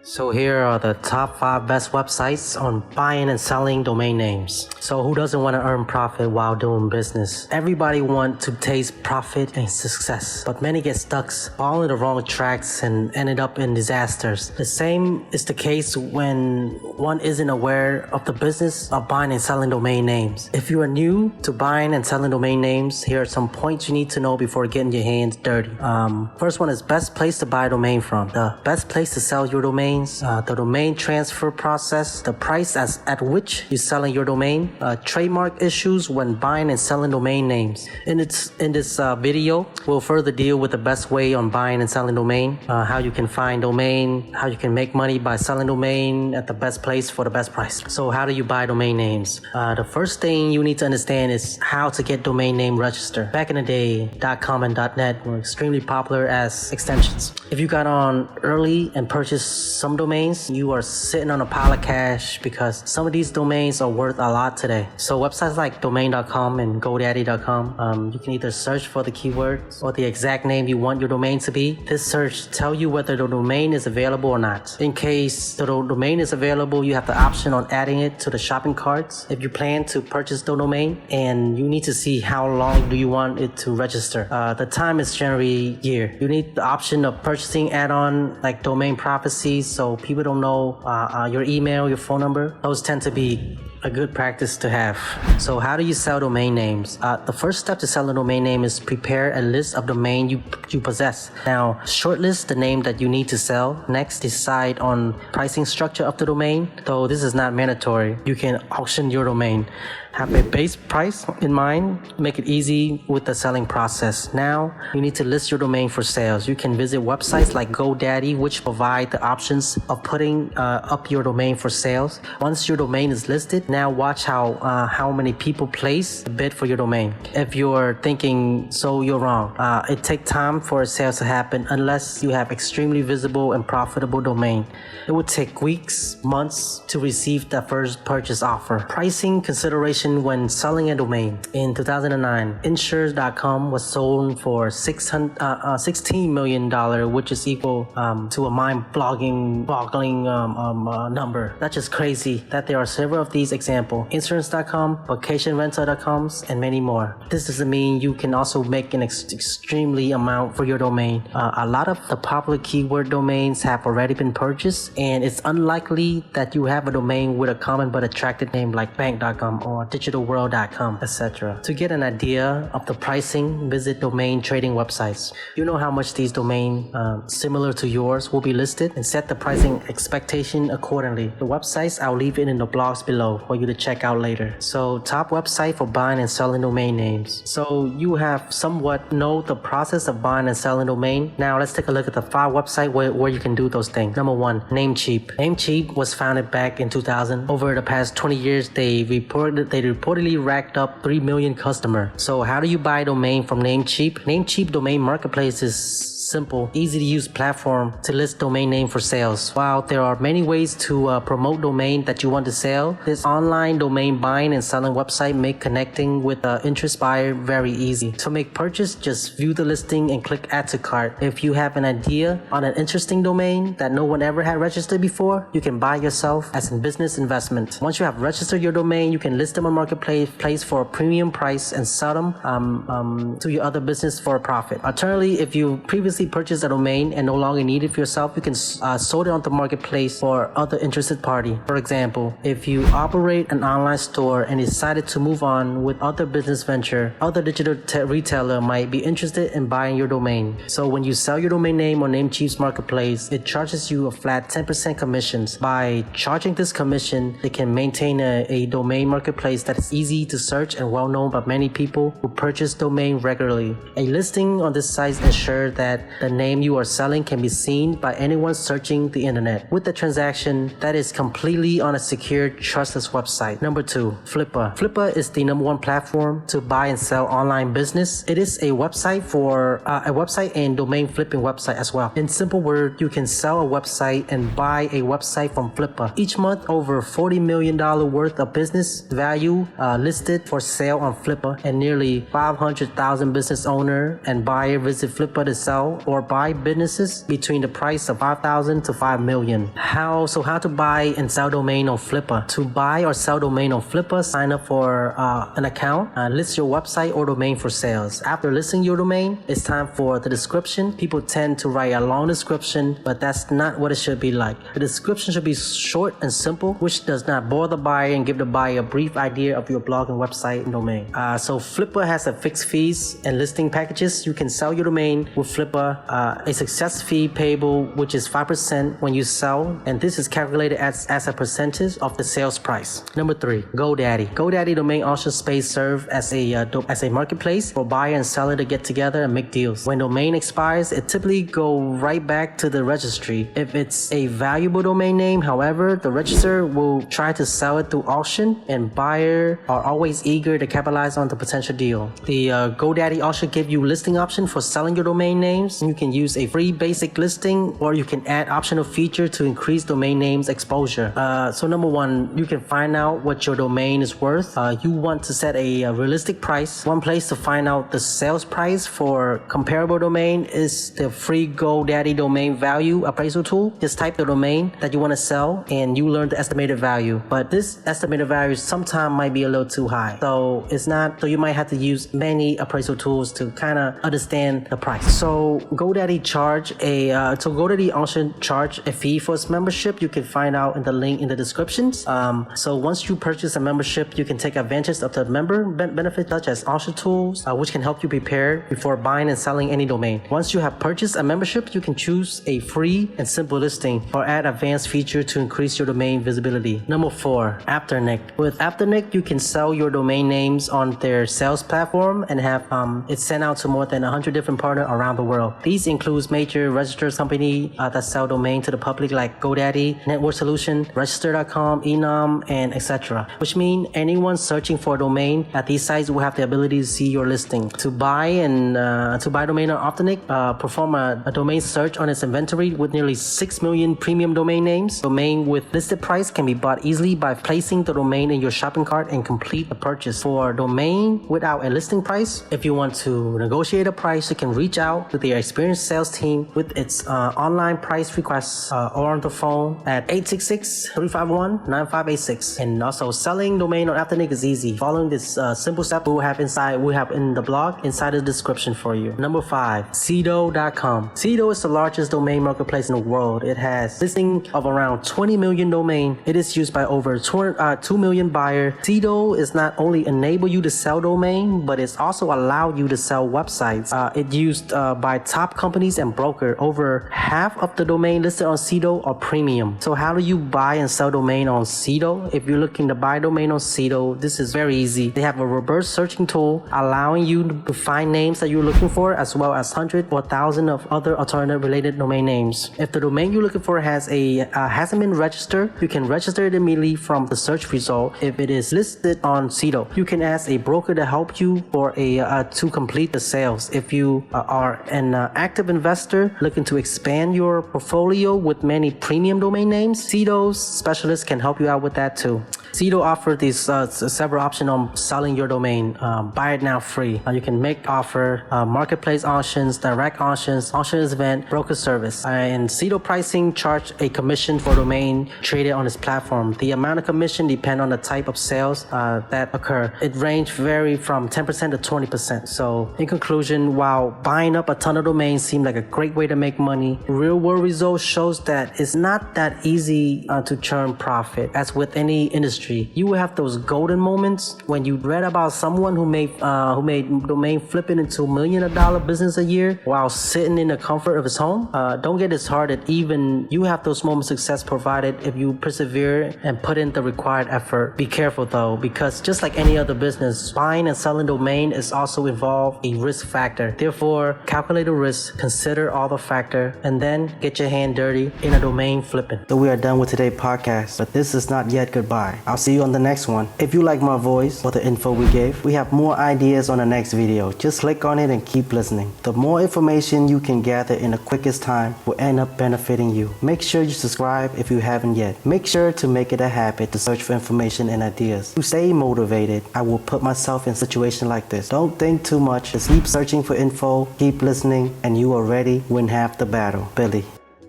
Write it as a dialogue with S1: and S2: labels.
S1: So here are the top 5 best websites on buying and selling domain names. So who doesn't want to earn profit while doing business? Everybody wants to taste profit and success, but many get stuck following the wrong tracks and ended up in disasters. The same is the case when one isn't aware of the business of buying and selling domain names. If you are new to buying and selling domain names, here are some points you need to know before getting your hands dirty. First one is best place to buy a domain from. The best place to sell your domain, the domain transfer process, the price at which you're selling your domain, trademark issues when buying and selling domain names. In this video, we'll further deal with the best way on buying and selling domain, how you can find domain, how you can make money by selling domain at the best place for the best price. So how do you buy domain names? The first thing you need to understand is how to get domain name registered. Back in the day, .com and .net were extremely popular as extensions. If you got on early and purchased some domains, you are sitting on a pile of cash because some of these domains are worth a lot today. So websites like domain.com and GoDaddy.com, you can either search for the keywords or the exact name you want your domain to be. This search tells you whether the domain is available or not. In case the domain is available, you have the option on adding it to the shopping carts if you plan to purchase the domain, and you need to see how long do you want it to register. The time is generally year. You need the option of purchasing add-on like domain prophecies, so people don't know your email, your phone number. Those tend to be a good practice to have. So how do you sell domain names? The first step to sell a domain name is prepare a list of domain you possess. Now, shortlist the name that you need to sell. Next, decide on pricing structure of the domain. Though this is not mandatory, you can auction your domain. Have a base price in mind. Make it easy with the selling process. Now, you need to list your domain for sales. You can visit websites like GoDaddy, which provide the options of putting up your domain for sales. Once your domain is listed, now watch how many people place a bid for your domain. If you're thinking so, you're wrong. It takes time for a sale to happen unless you have extremely visible and profitable domain. It would take weeks, months to receive the first purchase offer. Pricing consideration when selling a domain. In 2009, insures.com was sold for $16 million, which is equal to a mind-boggling number. That's just crazy that there are several of these examples. Insurance.com, vacationrental.com, and many more. This doesn't mean you can also make an extremely amount for your domain. A lot of the popular keyword domains have already been purchased, and it's unlikely that you have a domain with a common but attractive name like bank.com or digitalworld.com, etc. To get an idea of the pricing, visit domain trading websites. You know how much these domains similar to yours will be listed, and set the pricing expectation accordingly. The websites, I'll leave it in the blogs below for you to check out later. So top website for buying and selling domain names. So you have somewhat know the process of buying and selling domain. Now let's take a look at the 5 websites where you can do those things. Number 1, Namecheap. Namecheap was founded back in 2000. Over the past 20 years, they reportedly racked up 3 million customers. So how do you buy a domain from Namecheap? Namecheap domain marketplace is simple, easy to use platform to list domain name for sales. While there are many ways to promote domain that you want to sell, this online domain buying and selling website make connecting with the interest buyer very easy. To make purchase, just view the listing and click add to cart. If you have an idea on an interesting domain that no one ever had registered before, you can buy yourself as a business investment. Once you have registered your domain, you can list them on marketplace for a premium price and sell them to your other business for a profit. Alternatively, if you previously purchased a domain and no longer need it for yourself, you can sold it on the marketplace for other interested party. For example, if you operate an online store and decided to move on with other business venture, other digital retailer might be interested in buying your domain. So when you sell your domain name on Namecheap's marketplace, it charges you a flat 10% commissions. By charging this commission, they can maintain a domain marketplace that is easy to search and well known by many people who purchase domain regularly. A listing on this site ensures that the name you are selling can be seen by anyone searching the internet. With the transaction, that is completely on a secure, trustless website. Number 2, Flippa. Flippa is the number 1 platform to buy and sell online business. It is a website for a website and domain flipping website as well. In simple words, you can sell a website and buy a website from Flippa. Each month, over $40 million worth of business value listed for sale on Flippa, and nearly 500,000 business owner and buyer visit Flippa to sell sell or buy businesses between the price of 5,000 to 5 million. How to buy and sell domain on Flippa. To buy or sell domain on Flippa, sign up for an account, list your website or domain for sales. After listing your domain, it's time for the description. People tend to write a long description, but that's not what it should be like. The description should be short and simple, which does not bore the buyer and give the buyer a brief idea of your blog and website and domain. So Flippa has a fixed fees and listing packages. You can sell your domain with Flippa, a success fee payable, which is 5% when you sell, and this is calculated as a percentage of the sales price. Number 3, GoDaddy. GoDaddy domain auction space serves as a marketplace for buyer and seller to get together and make deals. When domain expires, it typically go right back to the registry. If it's a valuable domain name, however, the registrar will try to sell it through auction, and buyers are always eager to capitalize on the potential deal. The GoDaddy also give you listing option for selling your domain names. You can use a free basic listing, or you can add optional feature to increase domain names exposure. So number 1, you can find out what your domain is worth. You want to set a realistic price. One place to find out the sales price for comparable domain is the free GoDaddy domain value appraisal tool. Just type the domain that you want to sell and you learn the estimated value. But this estimated value sometimes might be a little too high. So you might have to use many appraisal tools to kind of understand the price. So GoDaddy auction charge a fee for its membership. You can find out in the link in the descriptions. So once you purchase a membership, you can take advantage of the member benefits such as auction tools, which can help you prepare before buying and selling any domain. Once you have purchased a membership, you can choose a free and simple listing or add advanced feature to increase your domain visibility. Number 4, Afternit. With Afternit, you can sell your domain names on their sales platform and have it sent out to more than 100 different partners around the world. These includes major registered companies that sell domain to the public like GoDaddy, Network Solution, Register.com, Enum, and etc. Which means anyone searching for a domain at these sites will have the ability to see your listing. To buy domain on Afternit, perform a domain search on its inventory with nearly 6 million premium domain names. Domain with listed price can be bought easily by placing the domain in your shopping cart and complete the purchase. For a domain without a listing price, if you want to negotiate a price, you can reach out to their experienced sales team with its online price requests or on the phone at 866-351-9586. And also, selling domain on Afternit is easy. Following this simple step we have in the blog inside the description for you. Number 5, Seedo.com. Seedo is the largest domain marketplace in the world. It has listing of around 20 million domain. It is used by over 2 million buyers. Seedo is not only enable you to sell domain, but it's also allow you to sell websites. It's used by top companies and broker. Over half of the domain listed on Seedo are premium. So how do you buy and sell domain on Seedo? If you're looking to buy domain on Seedo, this is very easy. They have a reverse searching tool allowing you to find names that you're looking for, as well as 100 or 1,000 of other alternative related domain names. If the domain you're looking for hasn't been registered, you can register it immediately from the search result. If it is listed on Seedo, you can ask a broker to help you to complete the sales. If you are an active investor looking to expand your portfolio with many premium domain names, Seedo's specialists can help you out with that too. Seedo offers these several options on selling your domain. Buy it now free. You can make offer, marketplace auctions, direct auctions, auctions event, broker service. And Seedo pricing charge a commission for domain traded on its platform. The amount of commission depend on the type of sales that occur. It vary from 10% to 20%. So in conclusion, while buying up a ton of domains seems like a great way to make money, real world results shows that it's not that easy to churn profit. As with any industry, you will have those golden moments when you read about someone who made domain flipping into $1 million business a year while sitting in the comfort of his home. Don't get disheartened. Even you have those moments of success provided if you persevere and put in the required effort. Be careful though, because just like any other business, buying and selling domain is also involved a risk factor. Therefore, calculate the risk, consider all the factors, and then get your hand dirty in a domain flipping. So we are done with today's podcast, but this is not yet goodbye. I'll see you on the next one. If you like my voice or the info we gave, we have more ideas on the next video. Just click on it and keep listening. The more information you can gather in the quickest time will end up benefiting you. Make sure you subscribe if you haven't yet. Make sure to make it a habit to search for information and ideas. To stay motivated, I will put myself in situations like this. Don't think too much. Just keep searching for info, keep listening, and you already win half the battle. Billy.